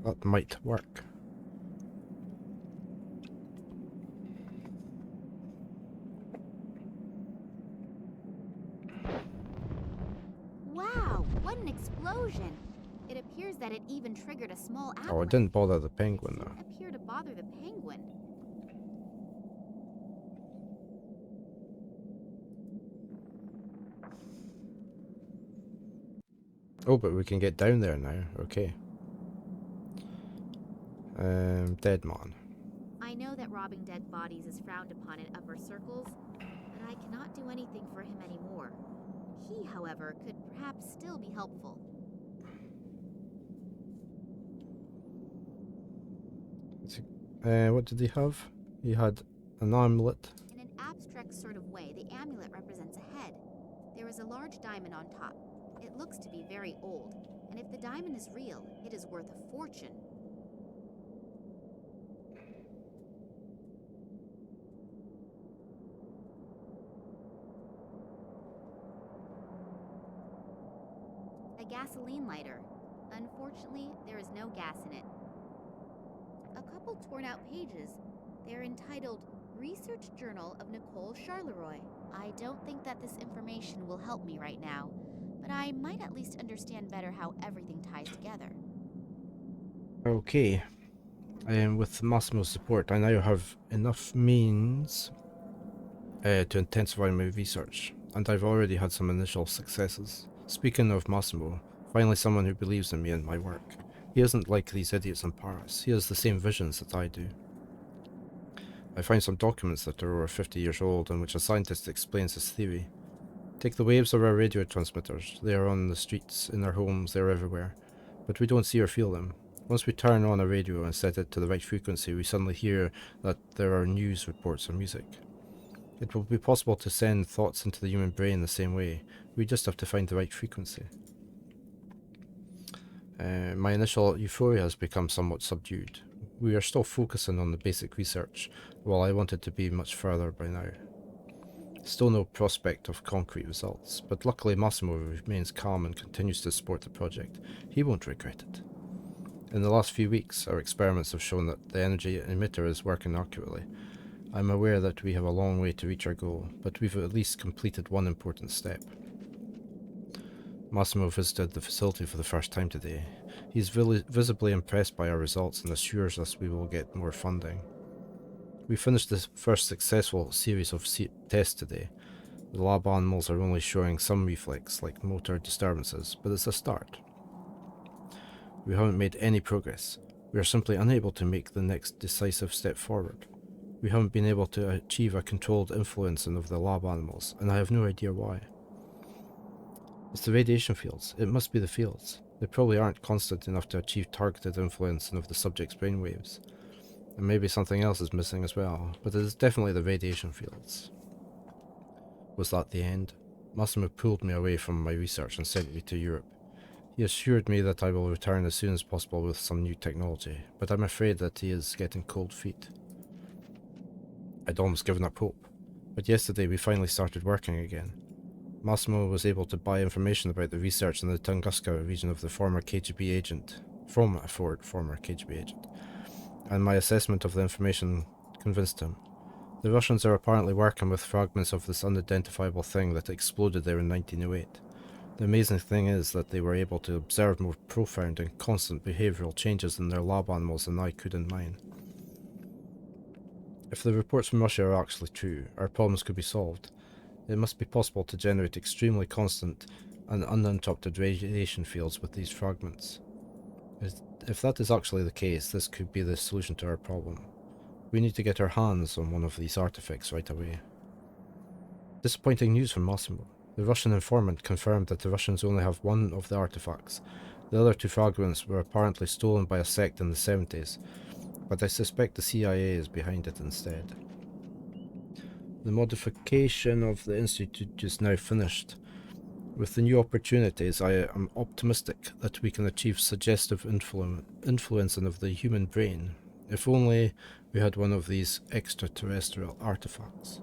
That might work. Wow, what an explosion! It appears that it even triggered a small avalanche. Oh, it didn't bother the penguin though. Didn't appear to bother the penguin. Oh, but we can get down there now. Okay. Dead man. I know that robbing dead bodies is frowned upon in upper circles, but I cannot do anything for him anymore. He, however, could perhaps still be helpful. What did he have? He had an amulet. In an abstract sort of way, the amulet represents a head. There is a large diamond on top. It looks to be very old, and if the diamond is real, it is worth a fortune. A gasoline lighter. Unfortunately, there is no gas in it. A couple torn out pages. They're entitled Research Journal of Nicole Charleroi. I don't think that this information will help me right now, but I might at least understand better how everything ties together. Okay. With Massimo's support, I now have enough means to intensify my research, and I've already had some initial successes. Speaking of Massimo, finally someone who believes in me and my work. He isn't like these idiots in Paris. He has the same visions that I do. I find some documents that are over 50 years old in which a scientist explains his theory. Take the waves of our radio transmitters. They are on the streets, in our homes, they are everywhere. But we don't see or feel them. Once we turn on a radio and set it to the right frequency, we suddenly hear that there are news reports or music. It will be possible to send thoughts into the human brain the same way. We just have to find the right frequency. My initial euphoria has become somewhat subdued. We are still focusing on the basic research, while I wanted to be much further by now. Still no prospect of concrete results, but luckily Massimo remains calm and continues to support the project. He won't regret it. In the last few weeks, our experiments have shown that the energy emitter is working accurately. I'm aware that we have a long way to reach our goal, but we've at least completed one important step. Massimo visited the facility for the first time today. He is visibly impressed by our results and assures us we will get more funding. We finished the first successful series of tests today. The lab animals are only showing some reflex, like motor disturbances, but it's a start. We haven't made any progress. We are simply unable to make the next decisive step forward. We haven't been able to achieve a controlled influencing of the lab animals, and I have no idea why. It's the radiation fields. It must be the fields. They probably aren't constant enough to achieve targeted influencing of the subject's brainwaves. And maybe something else is missing as well, but it is definitely the radiation fields. Was that the end? Massimo pulled me away from my research and sent me to Europe. He assured me that I will return as soon as possible with some new technology, but I'm afraid that he is getting cold feet. I'd almost given up hope, but yesterday we finally started working again. Massimo was able to buy information about the research in the Tunguska region of the former KGB agent, former KGB agent, and my assessment of the information convinced him. The Russians are apparently working with fragments of this unidentifiable thing that exploded there in 1908. The amazing thing is that they were able to observe more profound and constant behavioural changes in their lab animals than I could in mine. If the reports from Russia are actually true, our problems could be solved. It must be possible to generate extremely constant and uninterrupted radiation fields with these fragments. If that is actually the case, this could be the solution to our problem. We need to get our hands on one of these artifacts right away. Disappointing news from Massimo. The Russian informant confirmed that the Russians only have one of the artifacts. The other two fragments were apparently stolen by a sect in the 70s, but I suspect the CIA is behind it instead. The modification of the Institute is now finished. With the new opportunities, I am optimistic that we can achieve suggestive influencing of the human brain. If only we had one of these extraterrestrial artifacts.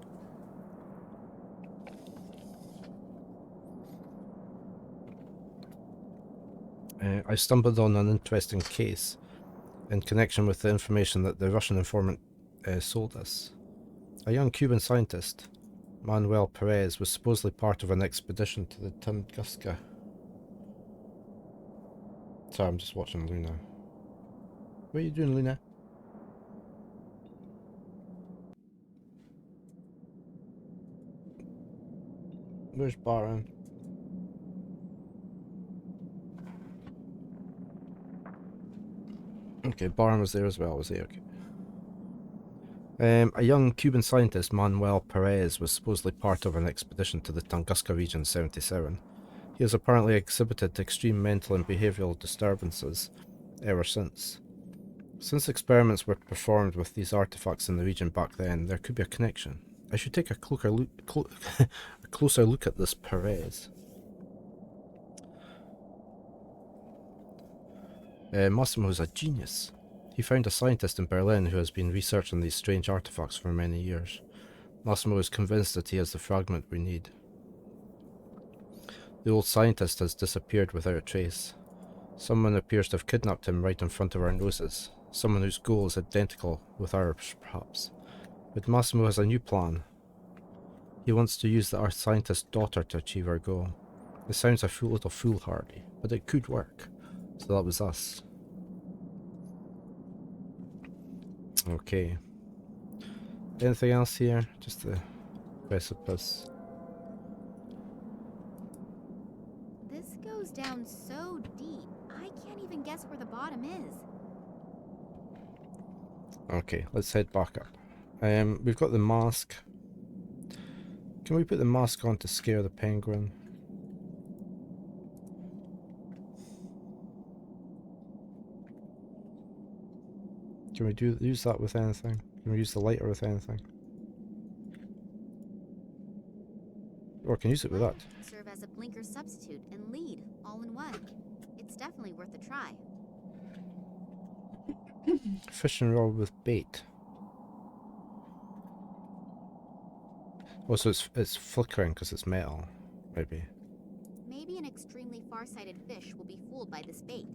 I stumbled on an interesting case in connection with the information that the Russian informant sold us. A young Cuban scientist, Manuel Perez, was supposedly part of an expedition to the Tunguska. Sorry, I'm just watching Luna. What are you doing, Luna? Where's Baron? Okay, Baron was there as well, was he? Okay. A young Cuban scientist, Manuel Perez, was supposedly part of an expedition to the Tunguska region in 77. He has apparently exhibited extreme mental and behavioural disturbances ever since. Since experiments were performed with these artifacts in the region back then, there could be a connection. I should take a closer look at this Perez. Massimo is a genius. He found a scientist in Berlin who has been researching these strange artifacts for many years. Massimo is convinced that he has the fragment we need. The old scientist has disappeared without a trace. Someone appears to have kidnapped him right in front of our noses. Someone whose goal is identical with ours, perhaps. But Massimo has a new plan. He wants to use our scientist's daughter to achieve our goal. It sounds a little foolhardy, but it could work. So that was us. Okay. Anything else here? Just the precipice. This goes down so deep, I can't even guess where the bottom is. Okay, let's head back up. We've got the mask. Can we put the mask on to scare the penguin? Can we use that with anything? Can we use the lighter with anything? Or can use it with that. Serve as a blinker substitute and lead, all in one. It's definitely worth a try. Fishing rod with bait. Oh, so it's flickering because it's metal, maybe. Maybe an extremely far-sighted fish will be fooled by this bait.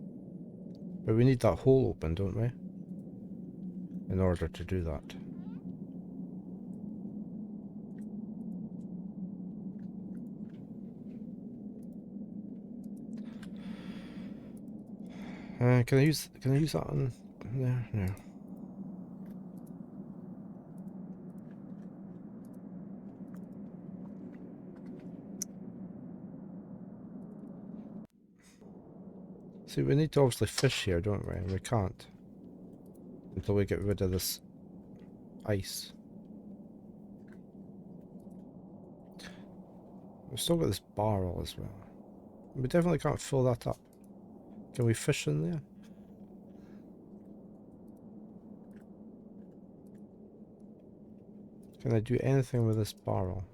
But we need that hole open, don't we? In order to do that. Can I use that on there? No. See, we need to obviously fish here, don't we? And we can't until we get rid of this ice. We've still got this barrel as well. We definitely can't fill that up. Can we fish in there? Can I do anything with this barrel?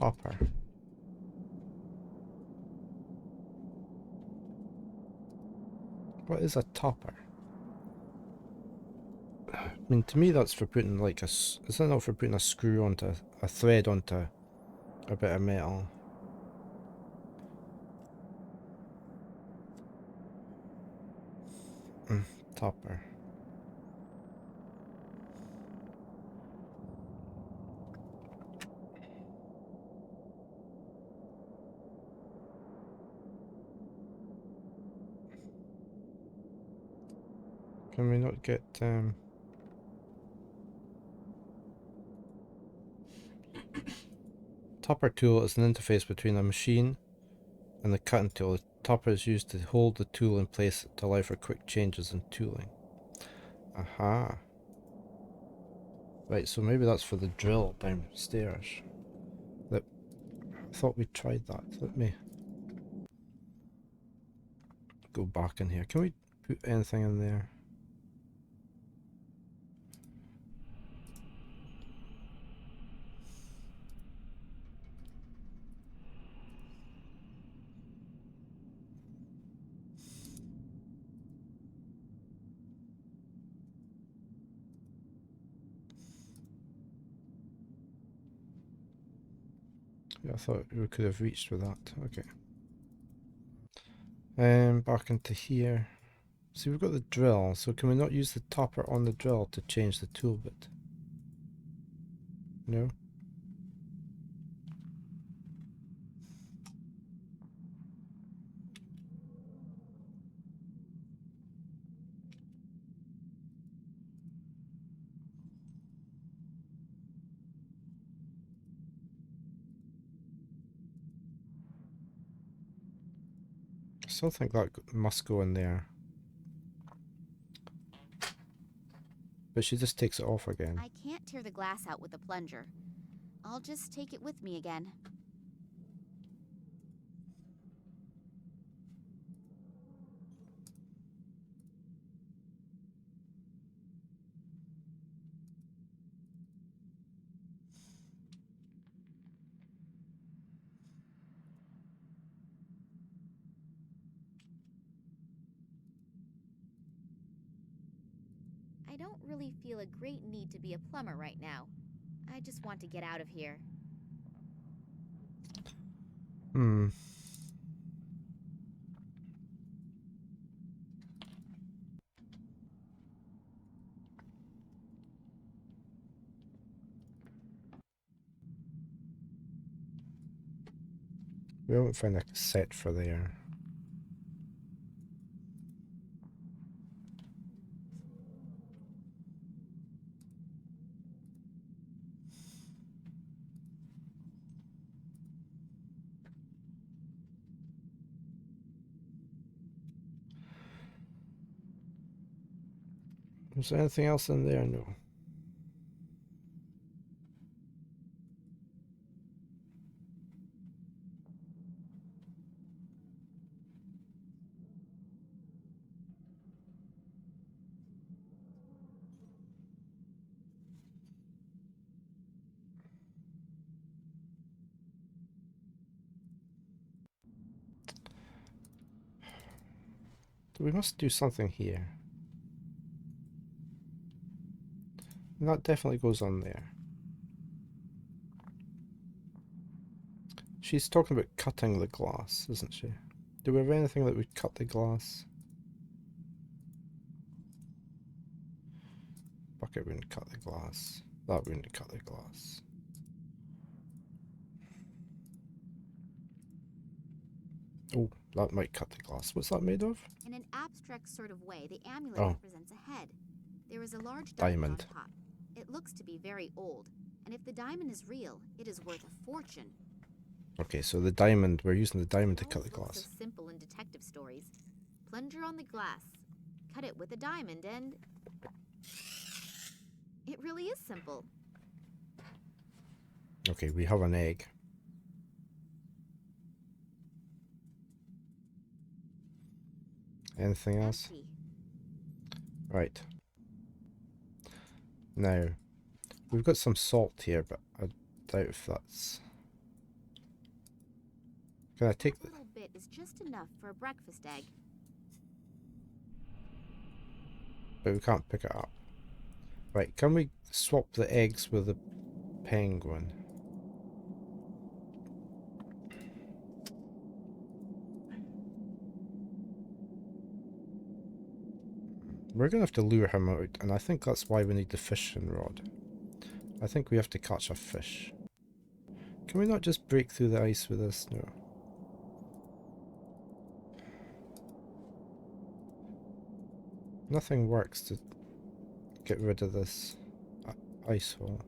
topper. What is a topper? I mean, to me that's for putting like is that not for putting a screw onto, a thread onto a bit of metal? Topper. Can we not get Topper tool is an interface between a machine and the cutting tool. The topper is used to hold the tool in place to allow for quick changes in tooling. Aha. Right, so maybe that's for the drill downstairs. I thought we tried that. Let me go back in here. Can we put anything in there? Yeah, I thought we could have reached with that. Okay. Back into here. See, we've got the drill, so can we not use the topper on the drill to change the tool bit? No? I still think that must go in there. But she just takes it off again. I can't tear the glass out with a plunger. I'll just take it with me again. I don't really feel a great need to be a plumber right now. I just want to get out of here. Hmm. We haven't found a cassette for there. Is there anything else in there? No. So we must do something here. And that definitely goes on there. She's talking about cutting the glass, isn't she? Do we have anything that would cut the glass? Bucket wouldn't cut the glass. That wouldn't cut the glass. Oh, that might cut the glass. What's that made of? In an abstract sort of way, the amulet Oh. represents a head. There is a large Diamond. diamond on top. It looks to be very old, and if the diamond is real, it is worth a fortune. Okay, so the diamond, we're using the diamond to It cut the always looks glass. so simple in detective stories. Plunger on the glass, cut it with a diamond, and it really is simple. Okay, we have an egg. Anything else? Empty. Right. Now, we've got some salt here, but I doubt if that's... Can I take That the... little bit is just enough for a breakfast egg. But we can't pick it up. Right, can we swap the eggs with the penguin? We're gonna have to lure him out, and I think that's why we need the fishing rod. I think we have to catch a fish. Can we not just break through the ice with this? No. Nothing works to get rid of this ice hole.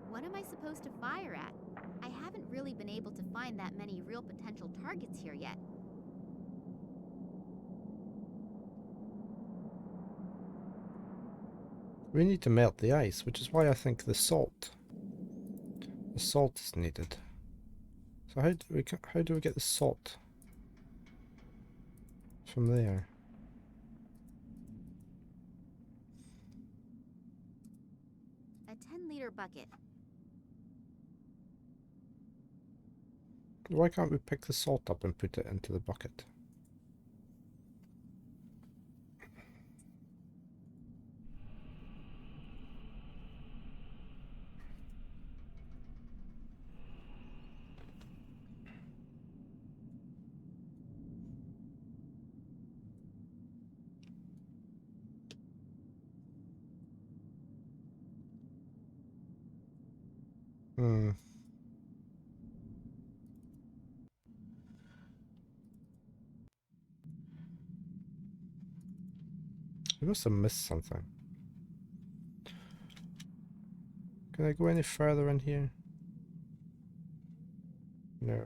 What am I supposed to fire at? I haven't really been able to find that many real potential targets here yet. We need to melt the ice, which is why I think the salt is needed. So how do we get the salt from there? A 10-liter bucket. Why can't we pick the salt up and put it into the bucket? Hmm. We must have missed something. Can I go any further in here? No.